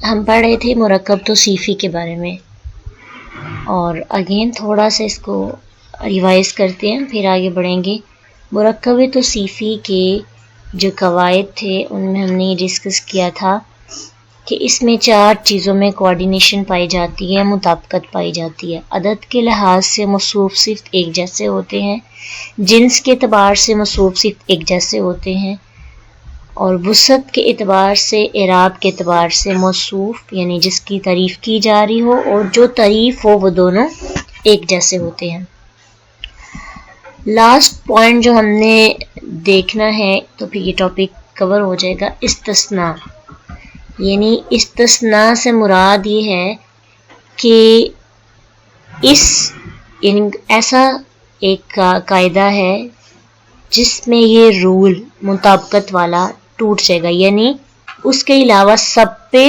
ہم پڑھ رہے تھے مرکب توصیفی کے بارے میں، اور اگین تھوڑا سا اس کو ریوائز کرتے ہیں پھر آگے بڑھیں گے۔ مرکب توصیفی کے جو قواعد تھے ان میں ہم نے یہ ڈسکس کیا تھا کہ اس میں 4 چیزوں میں کوآرڈینیشن پائی جاتی ہے، مطابقت پائی جاتی ہے۔ عدد کے لحاظ سے موصوف صفت ایک جیسے ہوتے ہیں، جنس کے اعتبار سے موصوف صفت ایک جیسے ہوتے ہیں، اور وسعت کے اعتبار سے، اعراب کے اعتبار سے موصوف یعنی جس کی تعریف کی جا رہی ہو اور جو تعریف ہو وہ دونوں ایک جیسے ہوتے ہیں۔ لاسٹ پوائنٹ جو ہم نے دیکھنا ہے تو پھر یہ ٹاپک کور ہو جائے گا، استثناء۔ یعنی استثناء سے مراد یہ ہے کہ ایسا ایک قاعدہ ہے جس میں یہ رول مطابقت والا ٹوٹ جائے گا، یعنی اس کے علاوہ سب پہ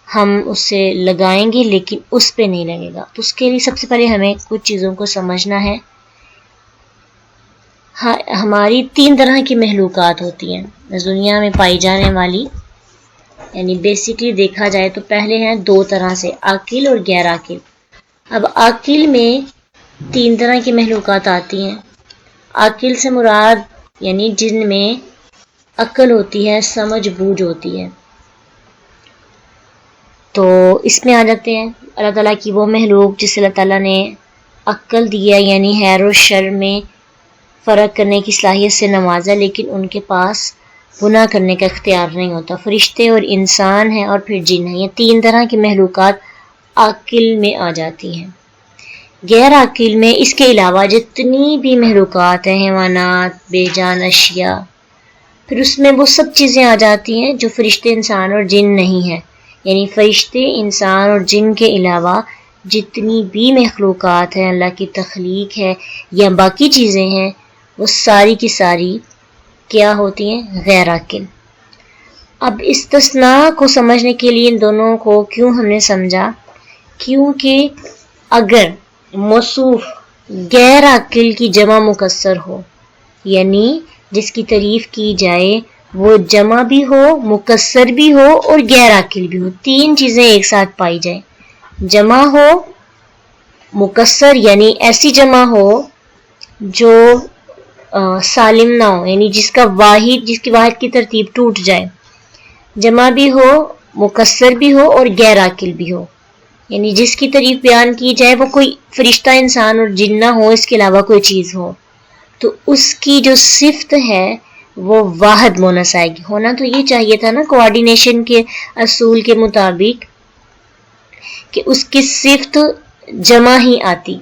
ہم اسے لگائیں گے لیکن اس پہ نہیں لگے گا۔ تو اس کے لیے سب سے پہلے ہمیں کچھ چیزوں کو سمجھنا ہے۔ ہماری 3 طرح کی مخلوقات ہوتی ہیں دنیا میں پائی جانے والی، یعنی بیسیکلی دیکھا جائے تو پہلے ہیں 2 طرح سے، عاقل اور غیر عاقل۔ اب عاقل میں 3 طرح کی مخلوقات آتی ہیں۔ عاقل سے مراد یعنی جن میں عقل ہوتی ہے، سمجھ بوجھ ہوتی ہے۔ تو اس میں آ جاتے ہیں اللہ تعالیٰ کی وہ مخلوق جس اللہ تعالیٰ نے عقل دیا، یعنی خیر و شر میں فرق کرنے کی صلاحیت سے نوازا، لیکن ان کے پاس گناہ کرنے کا اختیار نہیں ہوتا۔ فرشتے اور انسان ہیں اور پھر جن ہیں، یہ 3 طرح کی مخلوقات عاقل میں آ جاتی ہیں۔ غیر عاقل میں اس کے علاوہ جتنی بھی مخلوقات ہیں، حیوانات، بے جان اشیاء، پھر اس میں وہ سب چیزیں آ جاتی ہیں جو فرشتے، انسان اور جن نہیں ہیں۔ یعنی فرشتے، انسان اور جن کے علاوہ جتنی بھی مخلوقات ہیں، اللہ کی تخلیق ہے یا باقی چیزیں ہیں، وہ ساری کی ساری کیا ہوتی ہیں؟ غیر عاقل۔ اب استثناء کو سمجھنے کے لیے ان دونوں کو کیوں ہم نے سمجھا؟ کیونکہ اگر موصوف غیر عاقل کی جمع مکسر ہو، یعنی جس کی تعریف کی جائے وہ جمع بھی ہو، مکسر بھی ہو اور غیر عاقل بھی ہو، 3 چیزیں ایک ساتھ پائی جائیں، جمع ہو، مکسر یعنی ایسی جمع ہو جو سالم نہ ہو، یعنی جس کی واحد کی ترتیب ٹوٹ جائے، جمع بھی ہو، مکسر بھی ہو اور غیر عاقل بھی ہو، یعنی جس کی تعریف بیان کی جائے وہ کوئی فرشتہ، انسان اور جن نہ ہو، اس کے علاوہ کوئی چیز ہو، تو اس کی جو صفت ہے وہ واحد مونس آئے گی۔ ہونا تو یہ چاہیے تھا نا کوآرڈینیشن کے اصول کے مطابق کہ اس کی صفت جمع ہی آتی،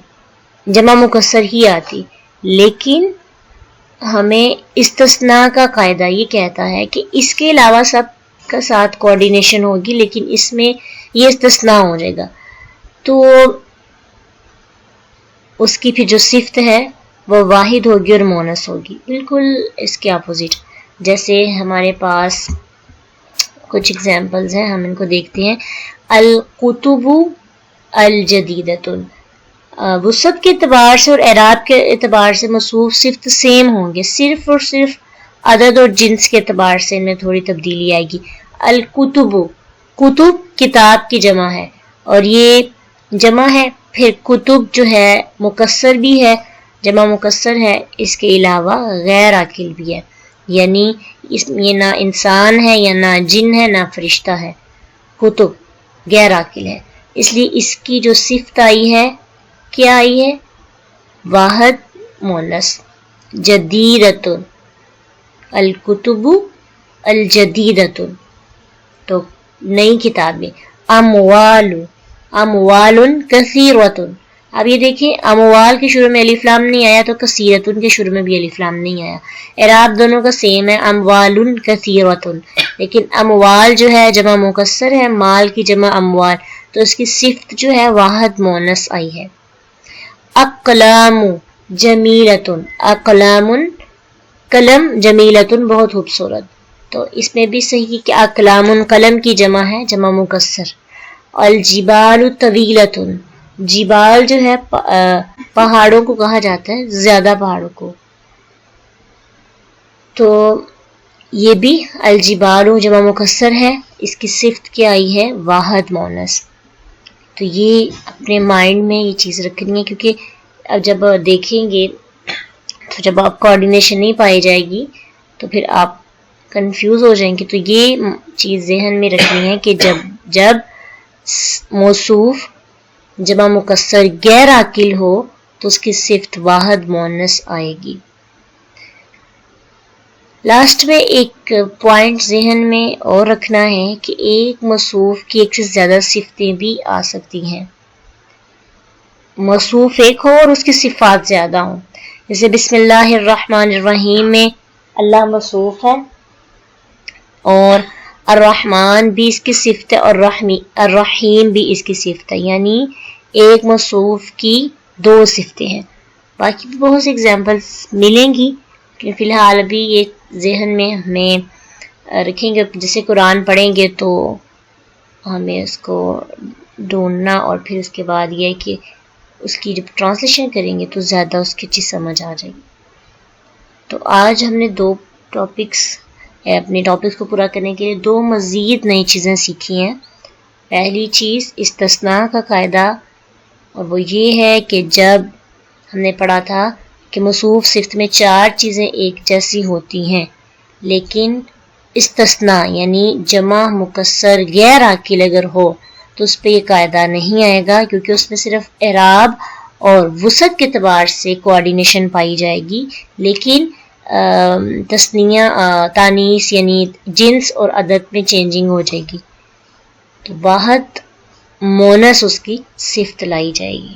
جمع مکسر ہی آتی، لیکن ہمیں استثناء کا قاعدہ یہ کہتا ہے کہ اس کے علاوہ سب کا ساتھ کوآرڈینیشن ہوگی لیکن اس میں یہ استثناء ہو جائے گا، تو اس کی پھر جو صفت ہے وہ واحد ہوگی اور مونس ہوگی۔ بالکل اس کے اپوزٹ، جیسے ہمارے پاس کچھ ایگزامپلز ہیں، ہم ان کو دیکھتے ہیں۔ الکتب الجدیدۃ، وسعت کے اعتبار سے اور اعراب کے اعتبار سے موصوف صفت سیم ہوں گے، صرف اور صرف عدد اور جنس کے اعتبار سے ان میں تھوڑی تبدیلی آئے گی۔ الکتب، کتب کتاب کی جمع ہے اور یہ جمع ہے، پھر کتب جو ہے مکسر بھی ہے، جمع مکسر ہے، اس کے علاوہ غیر عاقل بھی ہے، یعنی یہ نہ انسان ہے یا نہ جن ہے نہ فرشتہ ہے، کتب غیر عاقل ہے، اس لیے اس کی جو صفت آئی ہے کیا آئی ہے؟ واحد مونس، جدیدۃ، الکتب الجدیدۃ، تو نئی کتابیں۔ اموال کثیرۃ، اب یہ دیکھیں اموال کے شروع میں الف لام نہیں آیا تو کثیرۃ کے شروع میں بھی الف لام نہیں آیا، اعراب دونوں کا سیم ہے، اموال کثیرۃ، لیکن اموال جو ہے جمع مکسر ہے، مال کی جمع اموال، تو اس کی صفت جو ہے واحد مونس آئی ہے۔ اقلام جمیلۃ، اقلام قلم، جمیلۃ بہت خوبصورت، تو اس میں بھی صحیح کہ اقلام قلم کی جمع ہے، جمع مکسر۔ الجبال طویلۃ، جبال جو ہے پہاڑوں کو کہا جاتا ہے، زیادہ پہاڑوں کو، تو یہ بھی الجبال جمع مکسر ہے، اس کی صفت کیا آئی ہے؟ واحد مونس. تو یہ اپنے مائنڈ میں یہ چیز رکھنی ہے، کیونکہ اب جب دیکھیں گے تو جب آپ کوآرڈینیشن نہیں پائی جائے گی تو پھر آپ کنفیوز ہو جائیں گے. تو یہ چیز ذہن میں رکھنی ہے کہ جب موصوف جمع مکسر غیر عاقل ہو تو اس کی صفت واحد مؤنث آئے گی. لاسٹ میں ایک پوائنٹ ذہن میں اور رکھنا ہے کہ ایک موصوف کی ایک سے زیادہ صفتیں بھی آ سکتی ہیں. موصوف ایک ہو اور اس کی صفات زیادہ ہوں. جیسے بسم اللہ الرحمن الرحیم میں اللہ موصوف ہے اور الرحمن بھی اس کی صفت ہے اور الرحیم بھی اس کی صفت ہے، یعنی ایک موصوف کی دو صفتیں ہیں. باقی بھی بہت سی ایگزامپلس ملیں گی، لیکن فی الحال ابھی یہ ذہن میں ہمیں رکھیں گے. جیسے قرآن پڑھیں گے تو ہمیں اس کو ڈھونڈنا اور پھر اس کے بعد یہ کہ اس کی جب ٹرانسلیشن کریں گے تو زیادہ اس کی چیز سمجھ آ جائے گی. تو آج ہم نے اپنے ٹاپکس کو پورا کرنے کے لیے 2 مزید نئی چیزیں سیکھی ہیں. پہلی چیز استثناء کا قاعدہ، اور وہ یہ ہے کہ جب ہم نے پڑھا تھا کہ موصوف صفت میں 4 چیزیں ایک جیسی ہوتی ہیں، لیکن استثناء یعنی جمع مکسر غیر عاقل اگر ہو تو اس پہ یہ قاعدہ نہیں آئے گا، کیونکہ اس میں صرف اعراب اور وسعت کے اعتبار سے کوآرڈینیشن پائی جائے گی، لیکن تثنیہ تانیث یعنی جنس اور عدد میں چینجنگ ہو جائے گی. تو واحد مونس اس کی صفت لائی جائے گی.